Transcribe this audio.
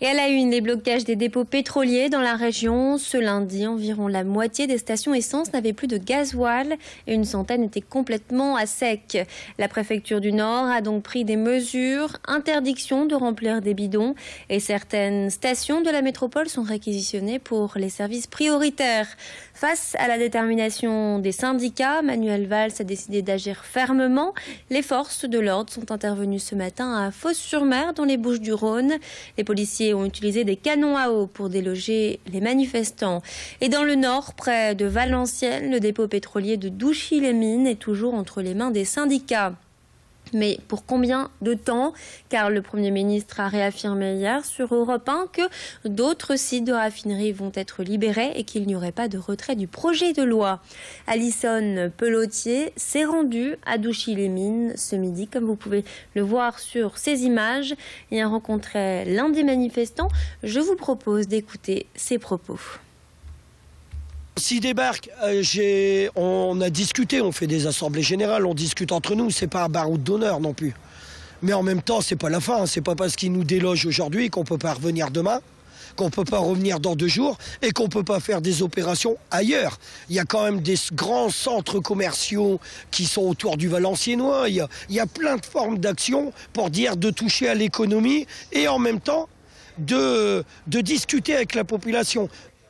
Et à la une, les blocages des dépôts pétroliers dans la région. Ce lundi, environ la moitié des stations essence n'avaient plus de gasoil et une centaine étaient complètement à sec. La préfecture du Nord a donc pris des mesures, interdiction de remplir des bidons et certaines stations de la métropole sont réquisitionnées pour les services prioritaires. Face à la détermination des syndicats, Manuel Valls a décidé d'agir fermement. Les forces de l'ordre sont intervenues ce matin à Fos-sur-Mer dans les Bouches-du-Rhône. Les policiers ont utilisé des canons à eau pour déloger les manifestants. Et dans le nord, près de Valenciennes, le dépôt pétrolier de Douchy-les-Mines est toujours entre les mains des syndicats. Mais pour combien de temps? Car le Premier ministre a réaffirmé hier sur Europe 1 que d'autres sites de raffinerie vont être libérés et qu'il n'y aurait pas de retrait du projet de loi. Alison Pelletier s'est rendue à Douchy-les-Mines ce midi, comme vous pouvez le voir sur ces images, et a rencontré l'un des manifestants. Je vous propose d'écouter ses propos. S'ils débarquent, on a discuté, on fait des assemblées générales, on discute entre nous, c'est pas un baroud d'honneur non plus. Mais en même temps, c'est pas la fin, c'est pas parce qu'ils nous délogent aujourd'hui qu'on peut pas revenir demain, qu'on peut pas revenir dans 2 jours et qu'on peut pas faire des opérations ailleurs. Il y a quand même des grands centres commerciaux qui sont autour du Valenciennois, il y a plein de formes d'action pour dire de toucher à l'économie et en même temps de discuter avec la population.